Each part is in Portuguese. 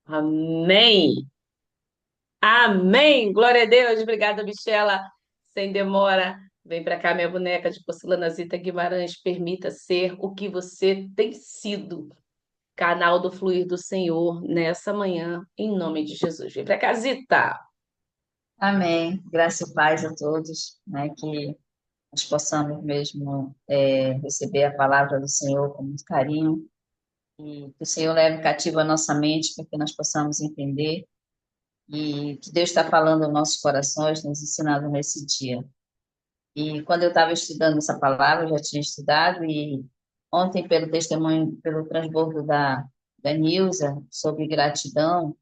Amém. Amém. Glória a Deus. Obrigada, Michela. Sem demora. Vem para cá, minha boneca de porcelana Zita Guimarães. Permita ser o que você tem sido. Canal do Fluir do Senhor nessa manhã, em nome de Jesus. Vem para cá, Zita. Amém. Graça e paz a todos, né? Que nós possamos mesmo receber a palavra do Senhor com muito carinho e que o Senhor leve cativo a nossa mente para que nós possamos entender e que Deus está falando aos nossos corações, nos ensinando nesse dia. E quando eu estava estudando essa palavra, eu já tinha estudado e ontem, pelo testemunho, pelo transbordo da Nilza sobre gratidão,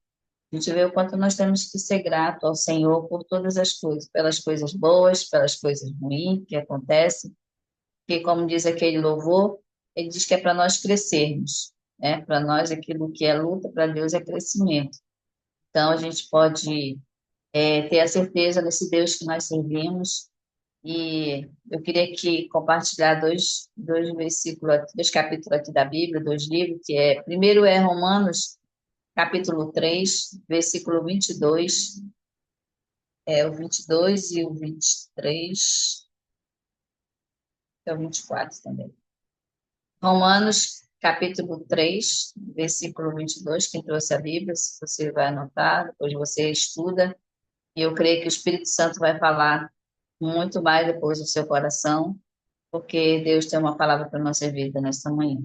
a gente vê o quanto nós temos que ser grato ao Senhor por todas as coisas, pelas coisas boas, pelas coisas ruins que acontecem, porque, como diz aquele louvor, ele diz que é para nós crescermos, né? Para nós, aquilo que é luta, para Deus é crescimento. Então, a gente pode ter a certeza nesse Deus que nós servimos, e eu queria aqui compartilhar dois versículos, dois capítulos aqui da Bíblia, dois livros, primeiro é Romanos, capítulo 3 versículo 22. O 22 e o 23, é o 24 também. Romanos, capítulo 3 versículo 22. Quem trouxe a Bíblia, se você vai anotar, depois você estuda, e eu creio que o Espírito Santo vai falar muito mais depois do seu coração, porque Deus tem uma palavra para a nossa vida nesta manhã.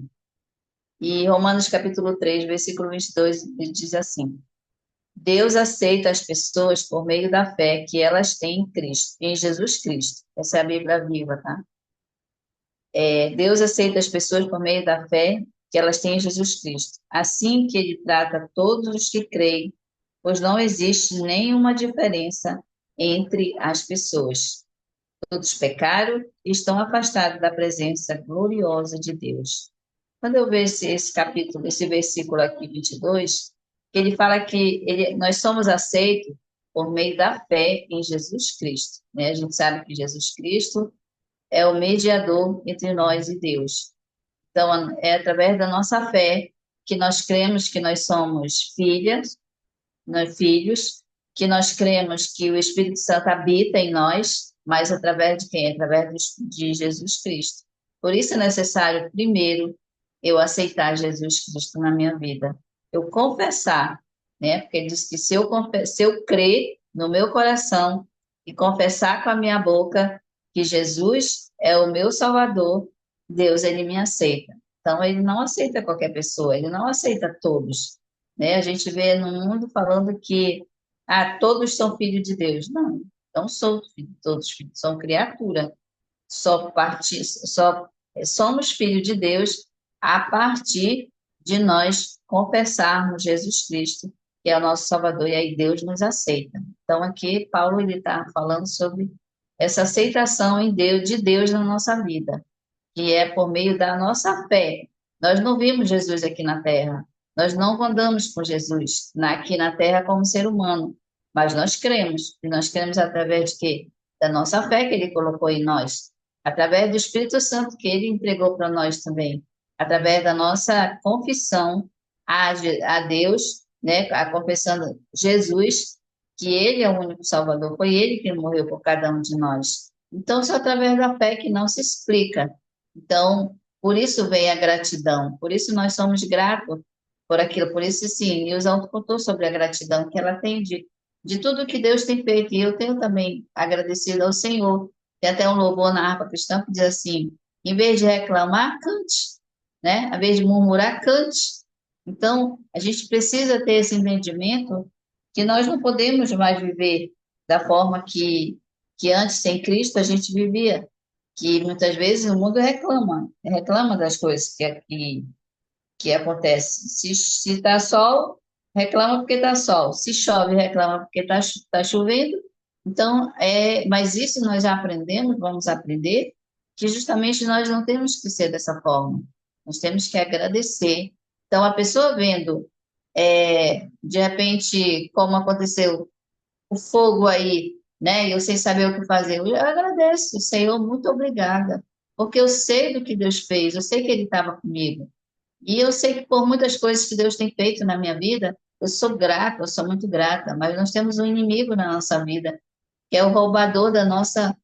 E Romanos, capítulo 3 versículo 22, ele diz assim: Deus aceita as pessoas por meio da fé que elas têm em Cristo, em Jesus Cristo. Essa é a Bíblia viva, tá? Deus aceita as pessoas por meio da fé que elas têm em Jesus Cristo. Assim que ele trata todos os que creem, pois não existe nenhuma diferença entre as pessoas. Todos pecaram e estão afastados da presença gloriosa de Deus. Quando eu vejo esse capítulo, esse versículo aqui, 22, que ele fala que nós somos aceitos por meio da fé em Jesus Cristo, né? A gente sabe que Jesus Cristo é o mediador entre nós e Deus. Então, é através da nossa fé que nós cremos que nós somos filhos, que nós cremos que o Espírito Santo habita em nós, mas através de quem? Através de Jesus Cristo. Por isso é necessário, primeiro, eu aceitar Jesus Cristo na minha vida. Eu confessar, né? Porque ele diz que se eu crer no meu coração e confessar com a minha boca que Jesus é o meu Salvador, Deus, ele me aceita. Então, ele não aceita qualquer pessoa, ele não aceita todos, né? A gente vê no mundo falando que todos são filhos de Deus. Não são todos filhos, são criatura. Só somos filhos de Deus a partir de nós confessarmos Jesus Cristo, que é o nosso Salvador, e aí Deus nos aceita. Então, aqui, Paulo ele está falando sobre essa aceitação em Deus, de Deus na nossa vida, que é por meio da nossa fé. Nós não vimos Jesus aqui na Terra, nós não andamos com Jesus aqui na Terra como ser humano, mas nós cremos, e nós cremos através de quê? Da nossa fé que Ele colocou em nós, através do Espírito Santo que Ele entregou para nós também, através da nossa confissão a Deus, né, confessando Jesus, que Ele é o único Salvador, foi Ele que morreu por cada um de nós. Então, só através da fé que não se explica. Então, por isso vem a gratidão, por isso nós somos gratos por aquilo, por isso sim, Nilza contou sobre a gratidão que ela tem de tudo que Deus tem feito, e eu tenho também agradecido ao Senhor. Tem até um louvor na harpa cristã que diz assim, em vez de reclamar, cante, né? Em vez de murmurar, cante. Então, a gente precisa ter esse entendimento que nós não podemos mais viver da forma que antes, sem Cristo, a gente vivia, que muitas vezes o mundo reclama das coisas que acontecem. Se está sol, reclama porque está sol. Se chove, reclama porque tá chovendo. Então, mas isso nós já aprendemos, vamos aprender, que justamente nós não temos que ser dessa forma. Nós temos que agradecer. Então, a pessoa vendo, de repente, como aconteceu o fogo aí, né? Eu sem saber o que fazer. Eu agradeço, Senhor, muito obrigada, porque eu sei do que Deus fez, eu sei que Ele estava comigo. E eu sei que por muitas coisas que Deus tem feito na minha vida, Eu sou grata, eu sou muito grata, mas nós temos um inimigo na nossa vida, que é o roubador da nossa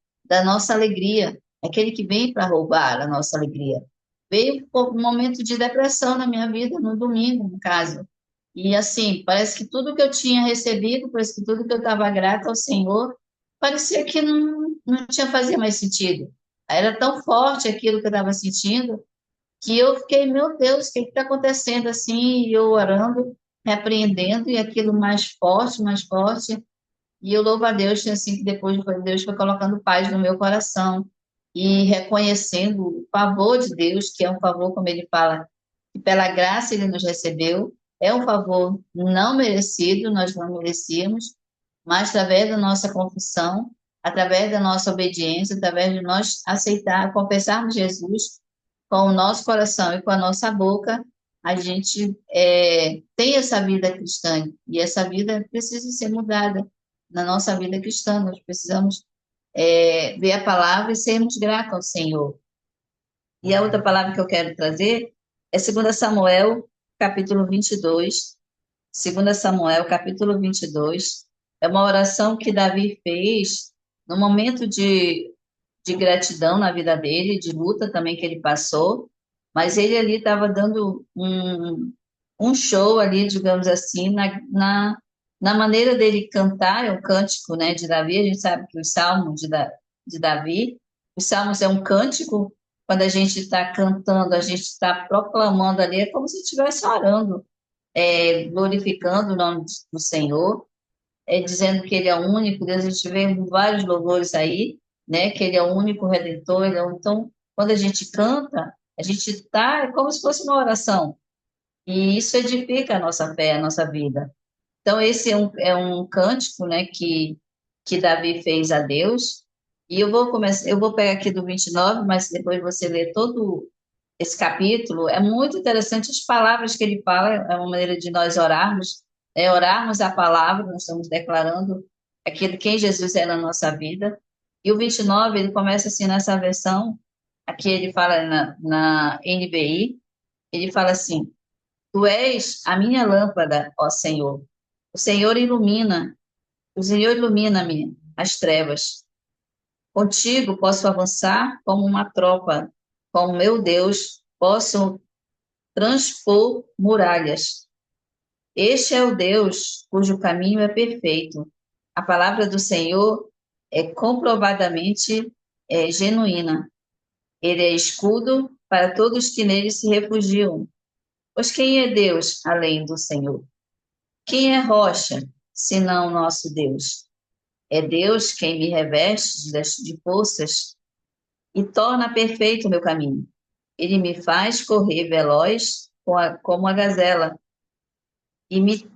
alegria, aquele que vem para roubar a nossa alegria. Veio por um momento de depressão na minha vida, no domingo, no caso. E assim, parece que tudo que eu tinha recebido, parece que tudo que eu estava grata ao Senhor, parecia que não tinha fazia mais sentido. Era tão forte aquilo que eu estava sentindo, que eu fiquei, meu Deus, o que está acontecendo assim? E eu orando, repreendendo, e aquilo mais forte. E eu louvo a Deus, assim, que depois Deus foi colocando paz no meu coração e reconhecendo o favor de Deus, que é um favor, como ele fala, que pela graça ele nos recebeu, é um favor não merecido, nós não merecíamos, mas através da nossa confissão, através da nossa obediência, através de nós aceitar, confessarmos Jesus com o nosso coração e com a nossa boca, a gente tem essa vida cristã e essa vida precisa ser mudada na nossa vida cristã. Nós precisamos ver a palavra e sermos gratos ao Senhor. E a outra palavra que eu quero trazer é 2 Samuel, capítulo 22. 2 Samuel, capítulo 22. É uma oração que Davi fez no momento de gratidão na vida dele, de luta também que ele passou, mas ele ali estava dando um show ali, digamos assim, na maneira dele cantar, é um cântico, né, de Davi. A gente sabe que os salmos de Davi, os salmos é um cântico. Quando a gente está cantando, a gente está proclamando ali, é como se estivesse orando, glorificando o nome do Senhor, dizendo que Ele é o único Deus. A gente vê vários louvores aí, né, que Ele é o único Redentor. Então, quando a gente canta, a gente está, é como se fosse uma oração, e isso edifica a nossa fé, a nossa vida. Então, esse é um cântico, né, que Davi fez a Deus. E eu vou pegar aqui do 29, mas depois você lê todo esse capítulo. É muito interessante as palavras que ele fala, é uma maneira de nós orarmos, orarmos a palavra, nós estamos declarando aquilo quem Jesus é na nossa vida. E o 29, ele começa assim nessa versão, aqui ele fala na NBI, ele fala assim: Tu és a minha lâmpada, ó Senhor. O Senhor ilumina-me as trevas. Contigo posso avançar como uma tropa. Com o meu Deus, posso transpor muralhas. Este é o Deus cujo caminho é perfeito. A palavra do Senhor é comprovadamente genuína. Ele é escudo para todos que nele se refugiam. Pois quem é Deus além do Senhor? Quem é rocha, senão o nosso Deus? É Deus quem me reveste de forças e torna perfeito o meu caminho. Ele me faz correr veloz como a gazela e me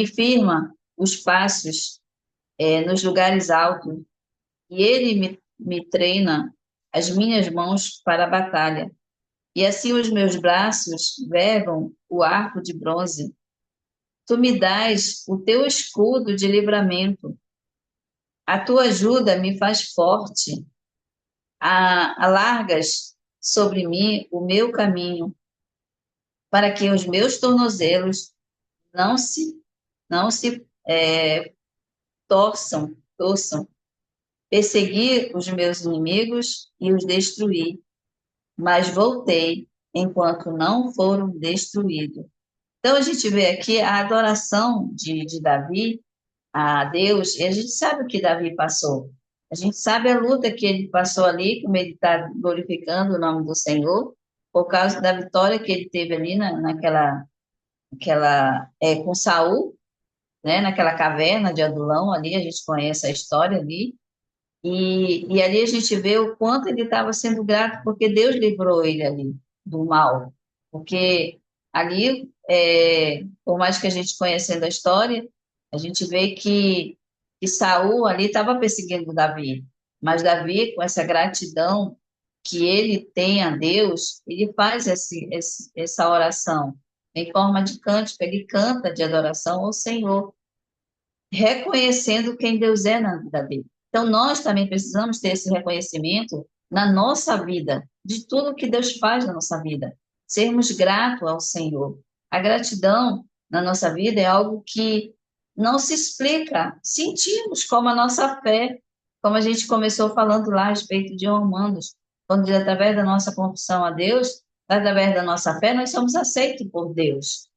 firma os passos nos lugares altos. E ele me treina as minhas mãos para a batalha. E assim os meus braços vergam o arco de bronze. Tu me dás o teu escudo de livramento. A tua ajuda me faz forte. Alargas sobre mim o meu caminho, para que os meus tornozelos não se torçam. Persegui os meus inimigos e os destruí, mas voltei enquanto não foram destruídos. Então a gente vê aqui a adoração de Davi a Deus, e a gente sabe o que Davi passou. A gente sabe a luta que ele passou ali, como ele está glorificando o nome do Senhor, por causa da vitória que ele teve ali com Saul, né, naquela caverna de Adulão ali. A gente conhece a história ali. E ali a gente vê o quanto ele estava sendo grato, porque Deus livrou ele ali do mal. Porque ali, por mais que a gente conhecendo a história, a gente vê que Saul ali estava perseguindo Davi. Mas Davi, com essa gratidão que ele tem a Deus, ele faz essa oração em forma de cântico. Ele canta de adoração ao Senhor, reconhecendo quem Deus é na vida dele. Então, nós também precisamos ter esse reconhecimento na nossa vida, de tudo que Deus faz na nossa vida. Sermos gratos ao Senhor. A gratidão na nossa vida é algo que não se explica. Sentimos como a nossa fé, como a gente começou falando lá a respeito de Romanos, quando através da nossa confissão a Deus, através da nossa fé, nós somos aceitos por Deus.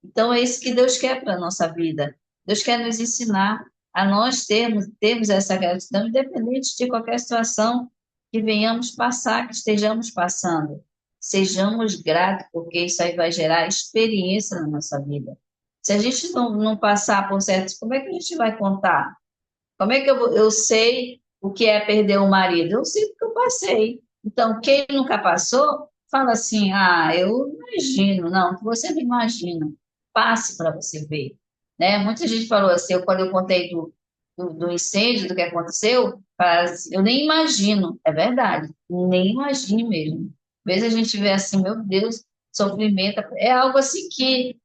Então, é isso que Deus quer para a nossa vida. Deus quer nos ensinar a nós termos essa gratidão, independente de qualquer situação que venhamos passar, que estejamos passando. Sejamos gratos, porque isso aí vai gerar experiência na nossa vida. Se a gente não passar por certos, como é que a gente vai contar? Como é que eu sei o que é perder o marido? Eu sei porque eu passei. Então, quem nunca passou, fala assim: ah, eu imagino. Não, você não imagina. Passe para você ver. Né? Muita gente falou assim, quando eu contei do incêndio, do que aconteceu, falaram assim, eu nem imagino. É verdade, nem imagine mesmo. Às vezes a gente vê assim, meu Deus, sofrimento. É algo assim que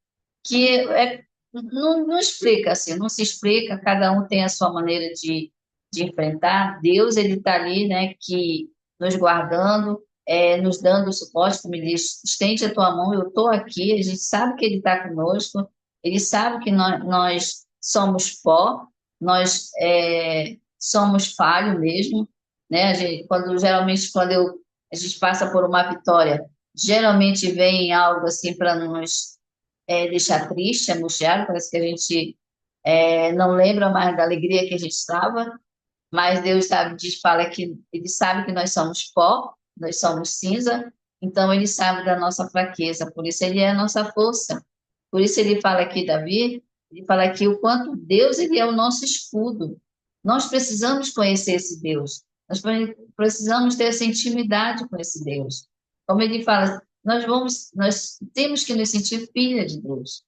não explica assim, não se explica, cada um tem a sua maneira de enfrentar. Deus, ele está ali, né, que nos guardando, nos dando suporte, como ele diz, estende a tua mão, eu estou aqui, a gente sabe que ele está conosco, ele sabe que nós somos pó, nós somos falho mesmo, né, geralmente a gente passa por uma vitória, geralmente vem algo assim para nos deixar triste, angustiado, parece que a gente não lembra mais da alegria que a gente estava, mas Deus sabe, fala que Ele sabe que nós somos pó, nós somos cinza, então Ele sabe da nossa fraqueza, por isso Ele é a nossa força. Por isso Ele fala aqui, Davi, Ele fala aqui o quanto Deus Ele é o nosso escudo. Nós precisamos conhecer esse Deus, nós precisamos ter essa intimidade com esse Deus. Como Ele fala, nós temos que nos sentir filha de Deus.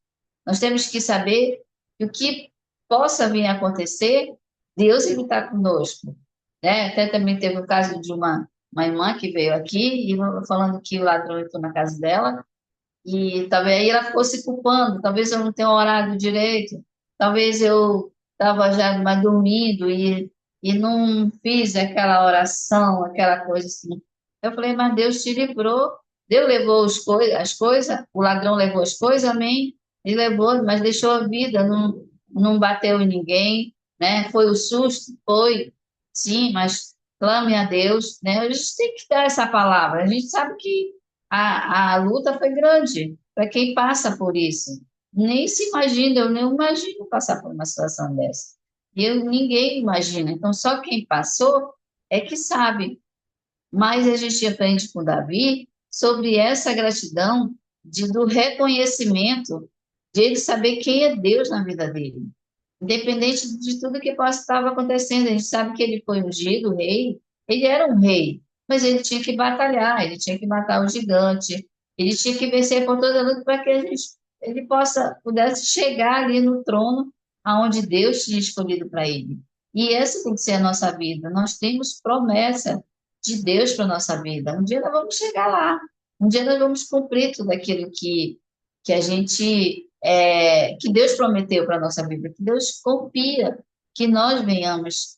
Nós temos que saber que o que possa vir a acontecer, Deus ele está conosco, né? Até também teve o caso de uma irmã que veio aqui e falando que o ladrão entrou na casa dela e talvez aí ela ficou se culpando, talvez eu não tenha orado direito, talvez eu estava já mais dormindo e não fiz aquela oração, aquela coisa assim. Eu falei, mas Deus te livrou, Deus levou as coisas, o ladrão levou as coisas, amém? Ele levou, mas deixou a vida, não bateu em ninguém, né? Foi o susto, foi, sim, mas clame a Deus, né? A gente tem que dar essa palavra, a gente sabe que a luta foi grande para quem passa por isso. Nem se imagina, eu nem imagino passar por uma situação dessa. Ninguém imagina. Então, só quem passou é que sabe. Mas a gente aprende com Davi sobre essa gratidão do reconhecimento, de ele saber quem é Deus na vida dele. Independente de tudo que possa estar acontecendo, a gente sabe que ele foi ungido, rei, ele era um rei, mas ele tinha que batalhar, ele tinha que matar o gigante, ele tinha que vencer por toda a luta para que ele pudesse chegar ali no trono aonde Deus tinha escolhido para ele. E essa tem que ser a nossa vida. Nós temos promessa de Deus para a nossa vida. Um dia nós vamos chegar lá. Um dia nós vamos cumprir tudo aquilo que a gente que Deus prometeu para a nossa vida, que Deus confia que nós venhamos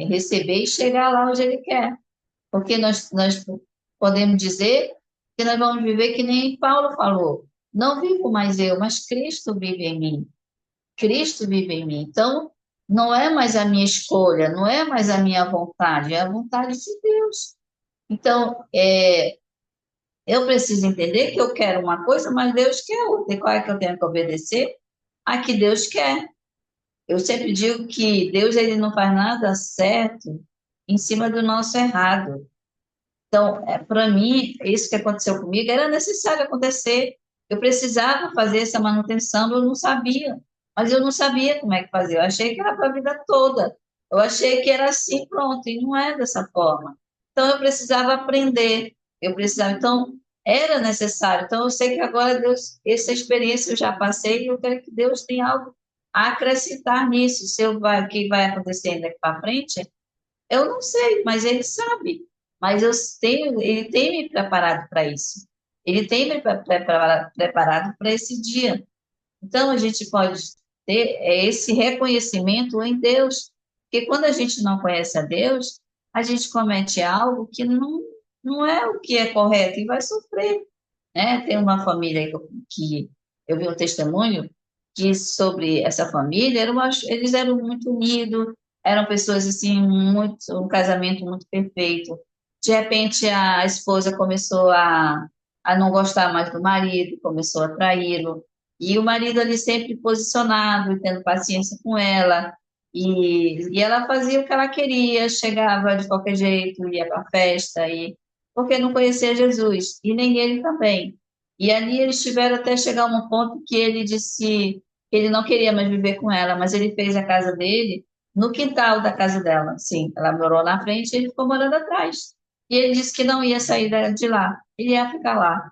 receber e chegar lá onde Ele quer. Porque nós podemos dizer que nós vamos viver que nem Paulo falou. Não vivo mais eu, mas Cristo vive em mim. Cristo vive em mim. Então, não é mais a minha escolha, não é mais a minha vontade, é a vontade de Deus. Então, eu preciso entender que eu quero uma coisa, mas Deus quer outra. E qual é que eu tenho que obedecer? A que Deus quer. Eu sempre digo que Deus ele não faz nada certo em cima do nosso errado. Então, para mim, isso que aconteceu comigo era necessário acontecer. Eu precisava fazer essa manutenção, eu não sabia. Mas eu não sabia como é que fazer. Eu achei que era para a vida toda. Eu achei que era assim, pronto, e não é dessa forma. Então, eu precisava aprender. Eu precisava. Então, era necessário. Então, eu sei que agora Deus, essa experiência eu já passei e eu quero que Deus tenha algo a acrescentar nisso. O que vai acontecendo daqui para frente, eu não sei, mas Ele sabe. Mas Ele tem me preparado para isso. Ele tem me preparado para esse dia. Então, a gente pode ter esse reconhecimento em Deus, porque quando a gente não conhece a Deus, a gente comete algo que não é o que é correto e vai sofrer, né? Tem uma família que eu vi um testemunho diz sobre essa família, eles eram muito unidos, eram pessoas assim, muito, um casamento muito perfeito. De repente, a esposa começou a não gostar mais do marido, começou a traí-lo, e o marido ali sempre posicionado, e tendo paciência com ela, e ela fazia o que ela queria, chegava de qualquer jeito, ia para a festa, porque não conhecia Jesus, e nem ele também. E ali eles tiveram até chegar a um ponto que ele disse que ele não queria mais viver com ela, mas ele fez a casa dele no quintal da casa dela. Sim, ela morou na frente e ele ficou morando atrás. E ele disse que não ia sair de lá, ele ia ficar lá.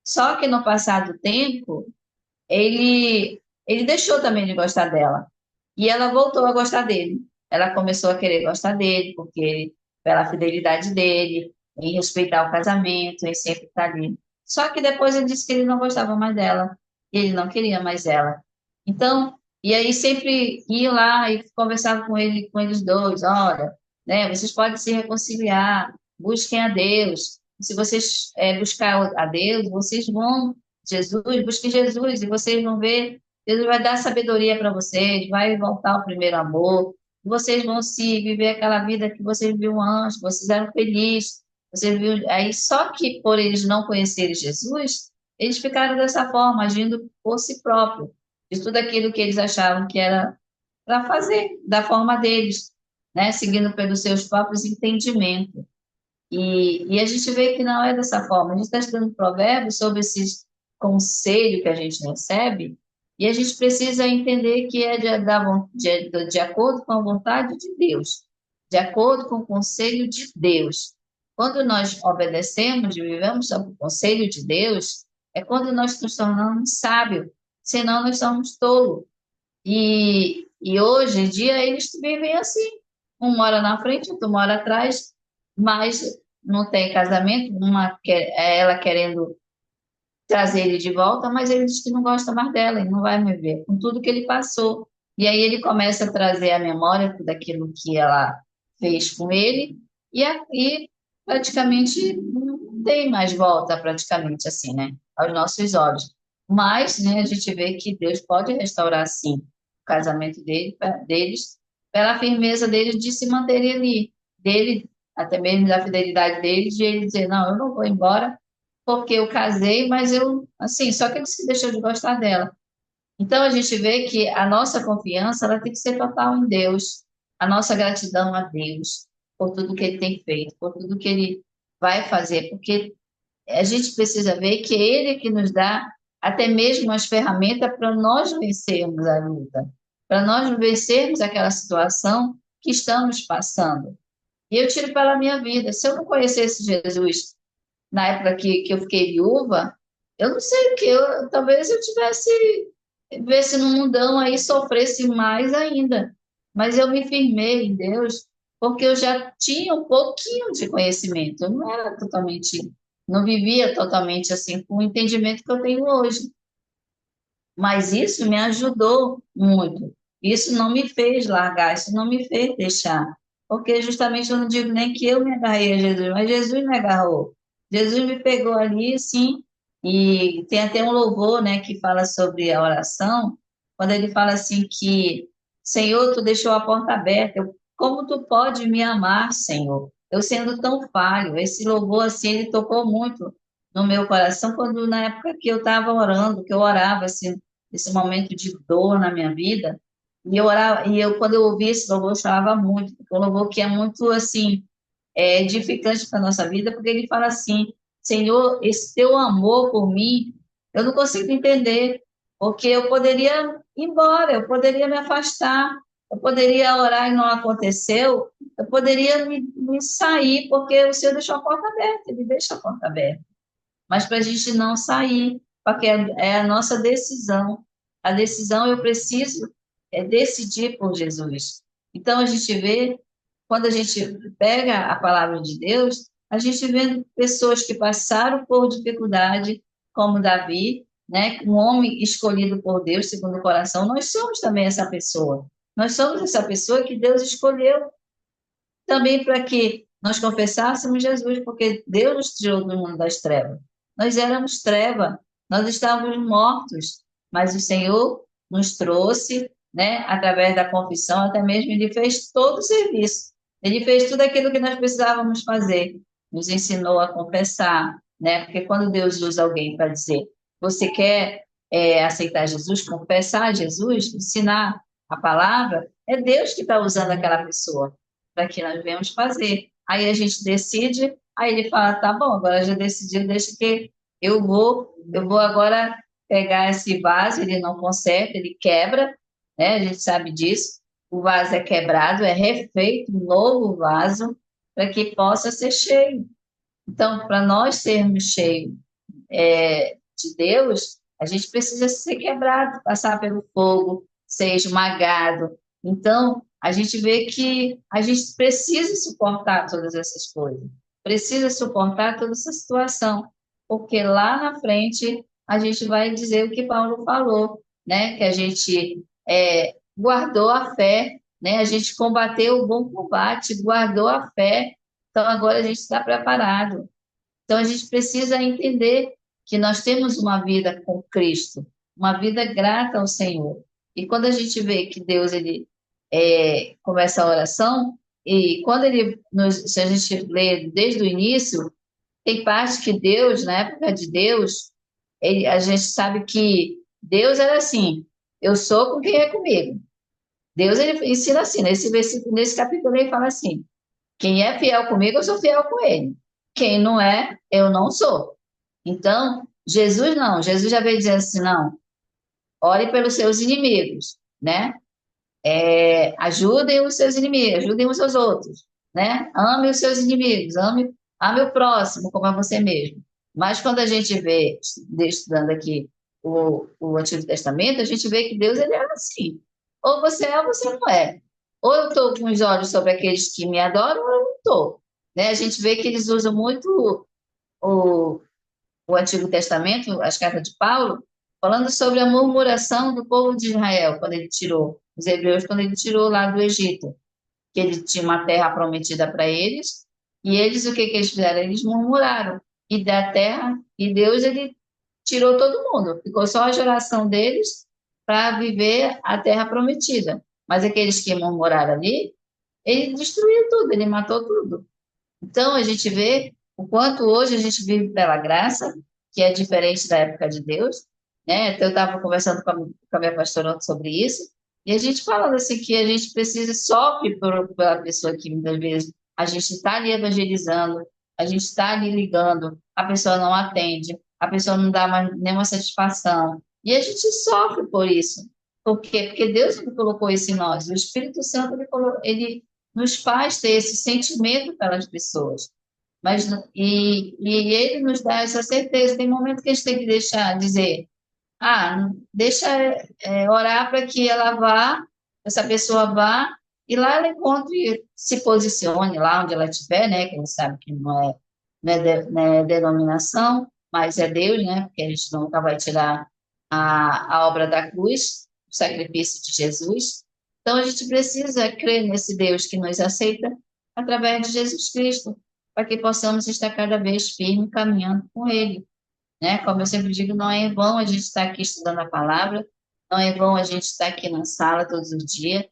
Só que no passar do tempo, ele deixou também de gostar dela. E ela voltou a gostar dele. Ela começou a querer gostar dele, porque pela fidelidade dele, em respeitar o casamento, em sempre estar ali. Só que depois ele disse que ele não gostava mais dela, ele não queria mais ela. Então, e aí sempre ia lá e conversava com ele, com eles dois, olha, né, vocês podem se reconciliar, busquem a Deus. Se vocês buscar a Deus, vocês vão Jesus, busquem Jesus e vocês vão ver, Deus vai dar sabedoria para vocês, vai voltar ao primeiro amor, vocês vão se viver aquela vida que vocês viviam antes, vocês eram felizes, vocês viram, aí só que por eles não conhecerem Jesus, eles ficaram dessa forma, agindo por si próprios, de tudo aquilo que eles achavam que era para fazer, da forma deles, né, seguindo pelos seus próprios entendimentos. E a gente vê que não é dessa forma. A gente está estudando provérbios sobre esses conselhos que a gente recebe, e a gente precisa entender que é de acordo com a vontade de Deus, de acordo com o conselho de Deus. Quando nós obedecemos e vivemos sob o conselho de Deus, é quando nós nos tornamos sábios, senão nós somos tolos. E hoje em dia eles vivem assim. Um mora na frente, outro mora atrás, mas não tem casamento, ela querendo trazer ele de volta, mas ele diz que não gosta mais dela e não vai me ver, com tudo que ele passou. E aí ele começa a trazer a memória daquilo que ela fez com ele, e praticamente não tem mais volta, praticamente assim, né? Aos nossos olhos. Mas, né, a gente vê que Deus pode restaurar, sim, o casamento deles, pela firmeza deles de se manterem ali, dele, até mesmo da fidelidade deles, de ele dizer, não, eu não vou embora, porque eu casei, mas eu, assim, só que ele se deixou de gostar dela. Então a gente vê que a nossa confiança, ela tem que ser total em Deus, a nossa gratidão a Deus por tudo que ele tem feito, por tudo que ele vai fazer, porque a gente precisa ver que ele é que nos dá até mesmo as ferramentas para nós vencermos a luta, para nós vencermos aquela situação que estamos passando. E eu tiro pela minha vida, se eu não conhecesse Jesus na época que eu fiquei viúva, eu não sei o que, talvez eu tivesse, vivesse num mundão aí, sofresse mais ainda. Mas eu me firmei em Deus, porque eu já tinha um pouquinho de conhecimento. Eu não era totalmente, não vivia totalmente assim, com o entendimento que eu tenho hoje. Mas isso me ajudou muito. Isso não me fez largar, isso não me fez deixar. Porque justamente eu não digo nem que eu me agarrei a Jesus, mas Jesus me agarrou. Jesus me pegou ali, sim, e tem até um louvor, né, que fala sobre a oração, quando ele fala assim que, Senhor, tu deixou a porta aberta, como tu pode me amar, Senhor? Eu sendo tão falho, esse louvor, assim, ele tocou muito no meu coração, quando na época que eu estava orando, que eu orava, assim, esse momento de dor na minha vida, e eu orava, quando eu ouvi esse louvor, eu chorava muito, porque é um louvor que é muito, assim, edificante para a nossa vida, porque ele fala assim, Senhor, esse teu amor por mim, eu não consigo entender, porque eu poderia ir embora, eu poderia me afastar, eu poderia orar e não aconteceu, eu poderia me sair, porque o Senhor deixou a porta aberta, Ele deixa a porta aberta, mas para a gente não sair, porque é a nossa decisão. A decisão eu preciso decidir por Jesus. Então a gente vê, quando a gente pega a palavra de Deus, a gente vê pessoas que passaram por dificuldade, como Davi, né, um homem escolhido por Deus segundo o coração. Nós somos também essa pessoa. Nós somos essa pessoa que Deus escolheu também para que nós confessássemos Jesus, porque Deus nos tirou do mundo das trevas. Nós éramos treva, nós estávamos mortos, mas o Senhor nos trouxe, né, através da confissão, até mesmo ele fez todo o serviço. Ele fez tudo aquilo que nós precisávamos fazer, nos ensinou a confessar, né? Porque quando Deus usa alguém para dizer, você quer aceitar Jesus, confessar Jesus, ensinar a palavra, é Deus que está usando aquela pessoa para que nós venhamos fazer. Aí a gente decide, aí ele fala, tá bom, agora já decidiu, deixa que eu vou agora pegar esse vaso, ele não conserta, ele quebra, né? A gente sabe disso. O vaso é quebrado, é refeito, um novo vaso, para que possa ser cheio. Então, para nós sermos cheios de Deus, a gente precisa ser quebrado, passar pelo fogo, ser esmagado. Então, a gente vê que a gente precisa suportar todas essas coisas, precisa suportar toda essa situação, porque lá na frente a gente vai dizer o que Paulo falou, né? Que a gente guardou a fé, né? A gente combateu o bom combate, guardou a fé, então agora a gente está preparado. Então, a gente precisa entender que nós temos uma vida com Cristo, uma vida grata ao Senhor. E quando a gente vê que Deus, ele começa a oração, e quando se a gente lê desde o início, tem parte que Deus, na época de Deus, a gente sabe que Deus era assim, eu sou com quem é comigo. Deus, ele ensina assim, nesse versículo, nesse capítulo, ele fala assim, quem é fiel comigo, eu sou fiel com ele. Quem não é, eu não sou. Então, Jesus não. Jesus já veio dizendo assim, não, ore pelos seus inimigos, né? Ajudem os seus inimigos, ajudem os seus outros, né? Ame os seus inimigos, ame o próximo como a você mesmo. Mas quando a gente vê, estudando aqui o Antigo Testamento, a gente vê que Deus, ele era assim. Ou você é ou você não é. Ou eu estou com os olhos sobre aqueles que me adoram, ou eu não estou. Né? A gente vê que eles usam muito o, o Antigo Testamento, as cartas de Paulo, falando sobre a murmuração do povo de Israel, quando ele tirou, os hebreus, quando ele tirou lá do Egito, que ele tinha uma terra prometida para eles, e eles, o que que eles fizeram? Eles murmuraram, e da terra, e Deus, ele tirou todo mundo, ficou só a geração deles para viver a terra prometida. Mas aqueles que murmuraram ali, ele destruiu tudo, ele matou tudo. Então, a gente vê o quanto hoje a gente vive pela graça, que é diferente da época de Deus, né? Então, eu estava conversando com a minha pastora ontem sobre isso, e a gente falando assim que a gente precisa, sofre pela pessoa que muitas vezes a gente está ali evangelizando, a gente está ali ligando, a pessoa não atende, a pessoa não dá mais nenhuma satisfação, e a gente sofre por isso. Por quê? Porque Deus ele colocou isso em nós, o Espírito Santo ele nos faz ter esse sentimento pelas pessoas. Mas, e ele nos dá essa certeza. Tem momentos que a gente tem que deixar, dizer, deixa orar para que ela vá, essa pessoa vá, e lá ela encontre, se posicione lá onde ela estiver, né? Que a gente sabe que não é denominação, mas é Deus, né? Porque a gente nunca vai tirar a obra da cruz, o sacrifício de Jesus. Então a gente precisa crer nesse Deus que nos aceita através de Jesus Cristo, para que possamos estar cada vez firme caminhando com Ele, né? Como eu sempre digo, não é em vão a gente estar aqui estudando a palavra, não é em vão a gente estar aqui na sala todos os dias,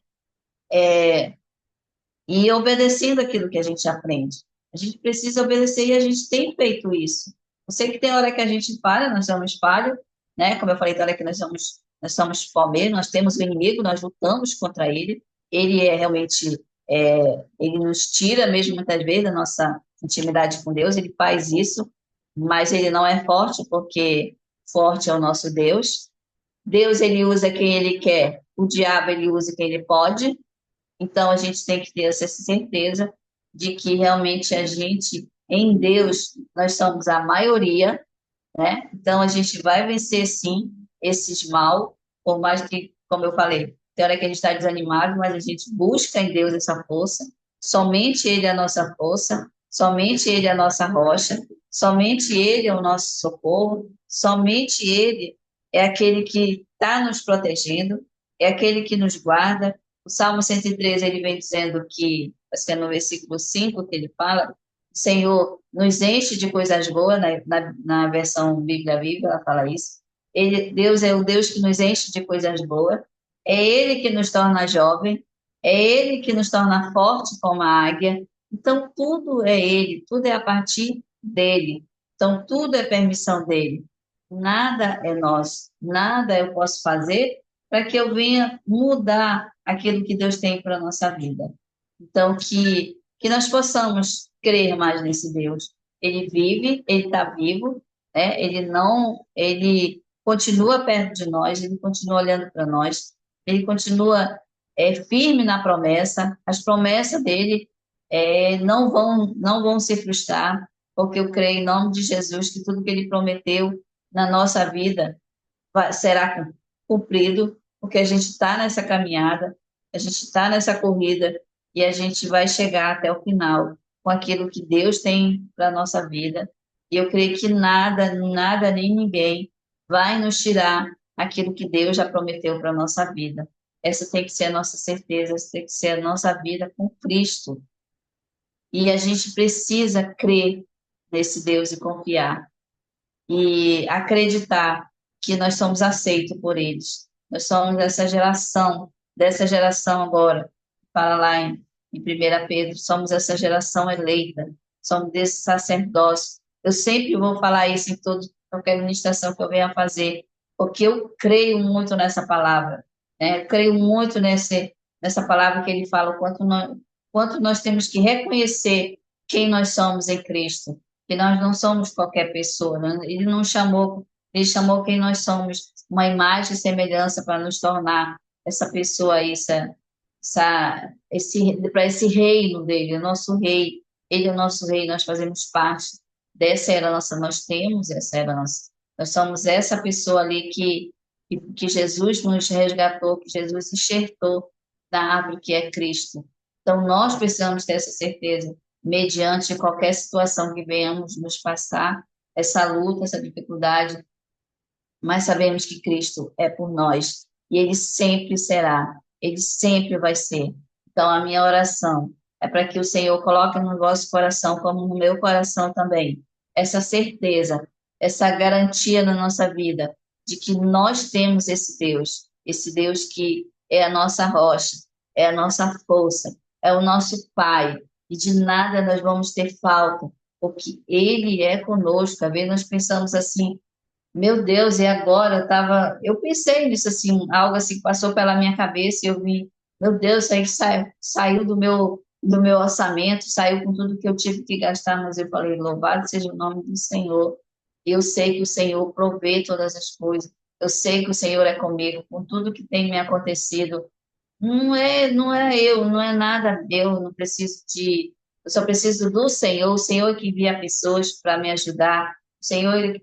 e obedecendo aquilo que a gente aprende. A gente precisa obedecer e a gente tem feito isso. Eu sei que tem hora que a gente falha, nós somos falhos, né? Como eu falei, tem hora que nós somos palmeiras, nós temos o inimigo, nós lutamos contra ele. Ele é realmente, ele nos tira mesmo muitas vezes da nossa intimidade com Deus, ele faz isso, mas ele não é forte, porque forte é o nosso Deus. Deus, ele usa quem ele quer, o diabo, ele usa quem ele pode, então, a gente tem que ter essa certeza de que realmente a gente, em Deus, nós somos a maioria, né? Então, a gente vai vencer, sim, esses mal, por mais que, como eu falei, tem hora que a gente está desanimado, mas a gente busca em Deus essa força. Somente Ele é a nossa força, somente Ele é a nossa rocha, somente Ele é o nosso socorro, somente Ele é aquele que está nos protegendo, é aquele que nos guarda. O Salmo 113, ele vem dizendo que, acho que é no versículo 5 que ele fala, o Senhor nos enche de coisas boas, na versão Bíblia Viva, ela fala isso. Deus é o Deus que nos enche de coisas boas, é Ele que nos torna jovem, é Ele que nos torna forte como a águia. Então, tudo é Ele, tudo é a partir dele. Então, tudo é permissão dele. Nada é nosso, nada eu posso fazer para que eu venha mudar aquilo que Deus tem para a nossa vida. Então, que nós possamos crer mais nesse Deus. Ele vive, ele está vivo, né? Ele não, ele continua perto de nós, ele continua olhando para nós, ele continua firme na promessa. As promessas dele não vão se frustrar, porque eu creio em nome de Jesus que tudo que ele prometeu na nossa vida será cumprido, porque a gente está nessa caminhada, a gente está nessa corrida e a gente vai chegar até o final com aquilo que Deus tem para a nossa vida. E eu creio que nada, nada nem ninguém vai nos tirar aquilo que Deus já prometeu para a nossa vida. Essa tem que ser a nossa certeza, essa tem que ser a nossa vida com Cristo. E a gente precisa crer nesse Deus e confiar e acreditar que nós somos aceitos por eles. Nós somos dessa geração agora, fala lá em 1 Pedro, somos essa geração eleita, somos desse sacerdócio. Eu sempre vou falar isso em qualquer ministração que eu venha fazer, porque eu creio muito nessa palavra, né? Eu creio muito nessa palavra que ele fala, o quanto nós temos que reconhecer quem nós somos em Cristo, que nós não somos qualquer pessoa, né? Ele chamou quem nós somos, uma imagem e semelhança para nos tornar essa pessoa aí, para esse reino dele, o nosso rei, ele é o nosso rei, nós fazemos parte dessa herança, nós temos essa herança, nós somos essa pessoa ali que Jesus nos resgatou, que Jesus enxertou da árvore que é Cristo. Então, nós precisamos ter essa certeza mediante qualquer situação que venhamos nos passar, essa luta, essa dificuldade, mas sabemos que Cristo é por nós e Ele sempre será, Ele sempre vai ser. Então, a minha oração é para que o Senhor coloque no vosso coração, como no meu coração também, essa certeza, essa garantia na nossa vida de que nós temos esse Deus que é a nossa rocha, é a nossa força, é o nosso Pai, e de nada nós vamos ter falta, porque Ele é conosco. Às vezes nós pensamos assim, meu Deus, e agora eu pensei nisso assim, algo assim que passou pela minha cabeça e eu vi, meu Deus, isso aí saiu do meu orçamento, saiu com tudo que eu tive que gastar, mas eu falei, louvado seja o nome do Senhor. Eu sei que o Senhor provê todas as coisas. Eu sei que o Senhor é comigo, com tudo que tem me acontecido. Não é eu, não é nada meu, eu só preciso do Senhor, o Senhor é que envia pessoas para me ajudar, o Senhor é que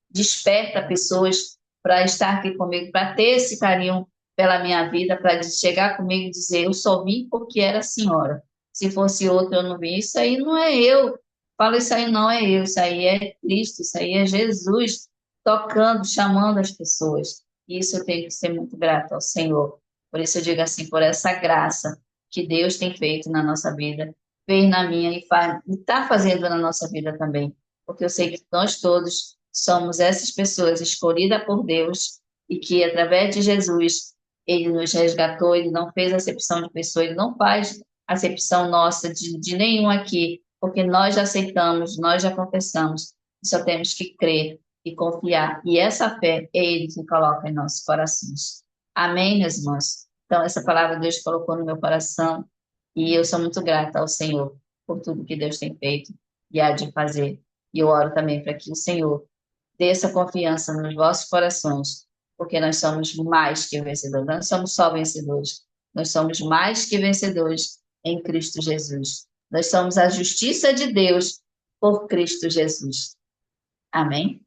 desperta pessoas para estar aqui comigo, para ter esse carinho pela minha vida, para chegar comigo e dizer, eu só vim porque era a senhora. Se fosse outro, eu não vim. Isso aí não é eu. Falo, isso aí não é eu, isso aí é Cristo, isso aí é Jesus tocando, chamando as pessoas. E isso eu tenho que ser muito grata ao Senhor. Por isso eu digo assim, por essa graça que Deus tem feito na nossa vida, fez na minha e está fazendo na nossa vida também. Porque eu sei que nós todos somos essas pessoas escolhidas por Deus e que através de Jesus ele nos resgatou, ele não fez acepção de pessoa, ele não faz acepção nossa de nenhum aqui, porque nós já aceitamos, nós já confessamos, só temos que crer e confiar. E essa fé é ele que coloca em nossos corações. Amém, meus irmãos? Então, essa palavra Deus colocou no meu coração e eu sou muito grata ao Senhor por tudo que Deus tem feito e há de fazer. E eu oro também para que o Senhor dê essa confiança nos vossos corações, porque nós somos mais que vencedores. Nós não somos só vencedores, nós somos mais que vencedores em Cristo Jesus. Nós somos a justiça de Deus por Cristo Jesus. Amém?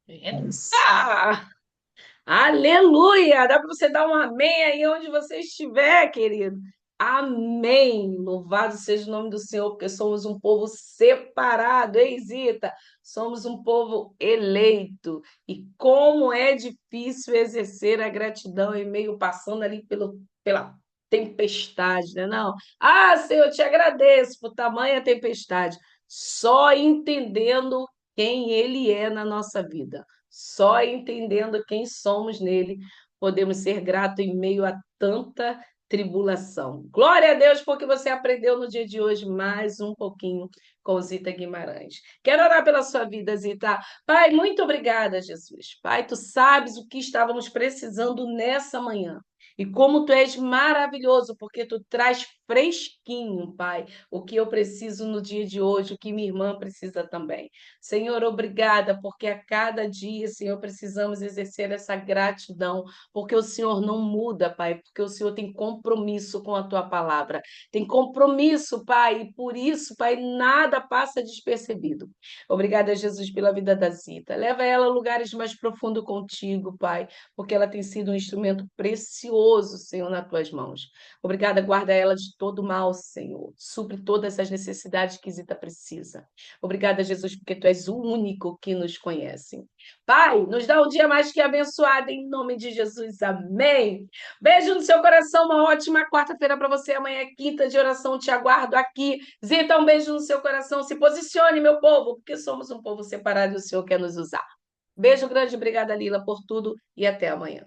É isso. Eita! Aleluia! Dá para você dar um amém aí onde você estiver, querido. Amém! Louvado seja o nome do Senhor, porque somos um povo separado, hein, Zita? Somos um povo eleito. E como é difícil exercer a gratidão em meio passando ali pela tempestade, né? Não. Ah, Senhor, eu te agradeço por tamanha tempestade. Só entendendo quem Ele é na nossa vida. Só entendendo quem somos nele, podemos ser gratos em meio a tanta tribulação. Glória a Deus, porque você aprendeu no dia de hoje mais um pouquinho com Zita Guimarães. Quero orar pela sua vida, Zita. Pai, muito obrigada, Jesus. Pai, tu sabes o que estávamos precisando nessa manhã. E como tu és maravilhoso, porque tu traz fresquinho, Pai, o que eu preciso no dia de hoje, o que minha irmã precisa também. Senhor, obrigada, porque a cada dia, Senhor, precisamos exercer essa gratidão, porque o Senhor não muda, Pai, porque o Senhor tem compromisso com a tua palavra. Tem compromisso, Pai, e por isso, Pai, nada passa despercebido. Obrigada, Jesus, pela vida da Zita. Leva ela a lugares mais profundos contigo, Pai, porque ela tem sido um instrumento precioso, Senhor, nas tuas mãos. Obrigada, guarda ela de todo mal, Senhor. Supre todas as necessidades que Zita precisa. Obrigada, Jesus, porque tu és o único que nos conhece. Pai, nos dá um dia mais que abençoado, em nome de Jesus. Amém. Beijo no seu coração, uma ótima quarta-feira para você. Amanhã é quinta de oração, te aguardo aqui. Zita, um beijo no seu coração. Se posicione, meu povo, porque somos um povo separado e o Senhor quer nos usar. Beijo grande, obrigada, Lila, por tudo e até amanhã.